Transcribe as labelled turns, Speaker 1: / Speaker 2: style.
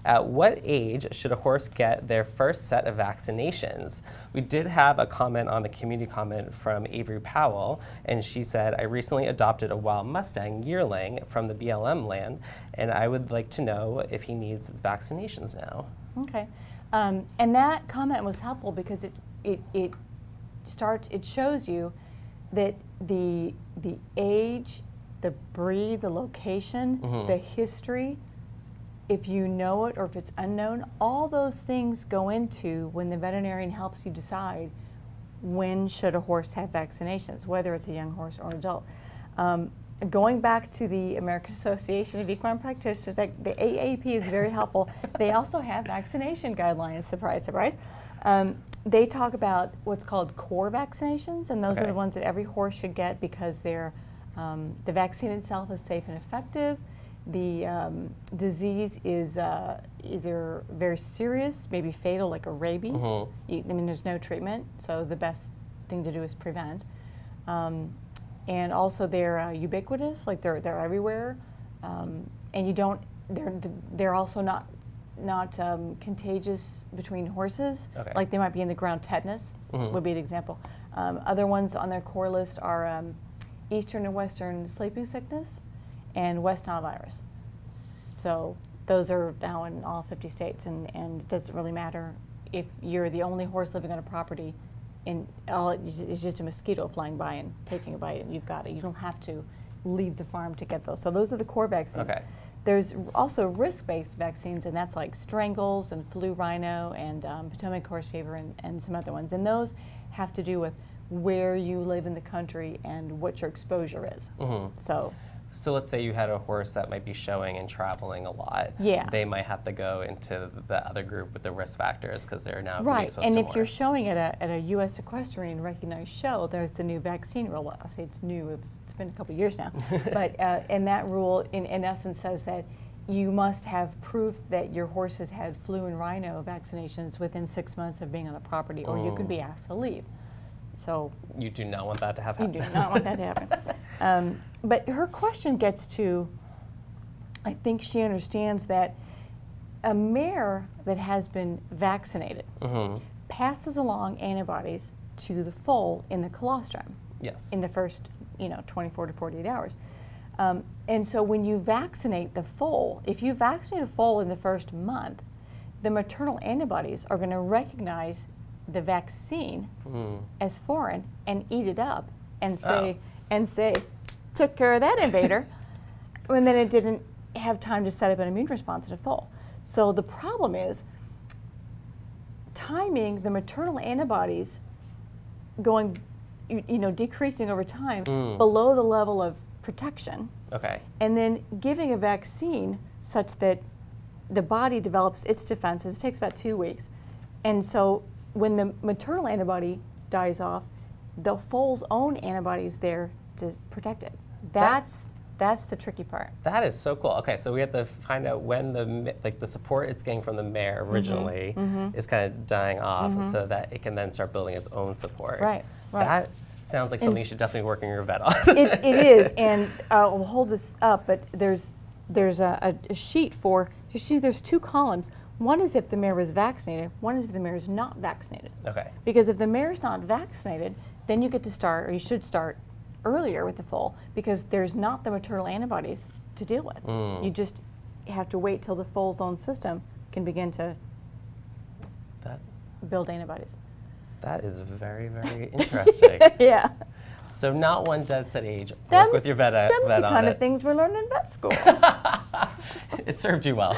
Speaker 1: At what age should a horse get their first set of vaccinations? We did have a comment on the community comment from Avery Powell, and she said, I recently adopted a wild Mustang yearling from the BLM land, and I would like to know if he needs his vaccinations now.
Speaker 2: Okay. And that comment was helpful because it shows you that the age, the breed, the location, the history, if you know it or if it's unknown, all those things go into when the veterinarian helps you decide when should a horse have vaccinations, whether it's a young horse or an adult. Going back to the American Association of Equine Practitioners, the AAP is very helpful. They also have vaccination guidelines, surprise, surprise. They talk about what's called core vaccinations, and those are the ones that every horse should get because they're, the vaccine itself is safe and effective. The disease is either very serious, maybe fatal, like a rabies. I mean, there's no treatment, so the best thing to do is prevent. And also they're ubiquitous, like they're everywhere, and you don't. They're also not contagious between horses. Like they might be in the ground. Tetanus would be the example. Other ones on their core list are Eastern and Western sleeping sickness and West Nile virus. So those are now in all 50 states, and it doesn't really matter if you're the only horse living on a property and it's just a mosquito flying by and taking a bite, and you've got it. You don't have to leave the farm to get those. So those are the core vaccines. There's also risk-based vaccines, and that's like strangles and flu rhino and Potomac horse fever and some other ones. And those have to do with where you live in the country and what your exposure is.
Speaker 1: So let's say you had a horse that might be showing and traveling a lot. They might have to go into the other group with the risk factors because they're now being exposed
Speaker 2: and
Speaker 1: to
Speaker 2: if
Speaker 1: more.
Speaker 2: you're showing at a U.S. equestrian recognized show, there's the new vaccine rule. Well, I'll say it's new, it's been a couple years now. But and that rule in essence says that you must have proof that your horse has had flu and rhino vaccinations within 6 months of being on the property, or you could be asked to leave. So
Speaker 1: you do not want that to happen.
Speaker 2: You do not want that to happen. But her question gets to, I think she understands that a mare that has been vaccinated passes along antibodies to the foal in the colostrum in the first 24 to 48 hours. And so when you vaccinate the foal, if you vaccinate a foal in the first month, the maternal antibodies are going to recognize the vaccine as foreign and eat it up and say, took care of that invader, and then it didn't have time to set up an immune response in a foal. So the problem is timing the maternal antibodies going, decreasing over time below the level of protection, and then giving a vaccine such that the body develops its defenses. It takes about 2 weeks, and so when the maternal antibody dies off, the foal's own antibody is there to protect it. That's the tricky part.
Speaker 1: That is so cool. Okay, so we have to find out when the support it's getting from the mare originally is kind of dying off, so that it can then start building its own support. That sounds like something you should definitely work in your vet on.
Speaker 2: It is, and I'll hold this up, but there's a sheet for, there's 2 columns. One is if the mare is vaccinated, one is if the mare is not vaccinated. Because if the mare is not vaccinated, then you get to start, or you should start earlier with the foal, because there's not the maternal antibodies to deal with. You just have to wait till the foal's own system can begin to build antibodies.
Speaker 1: That is very, very interesting. So not one dead set age. Work with your vet on it.
Speaker 2: Them's the kind of things we're learning in vet school.
Speaker 1: It served you well.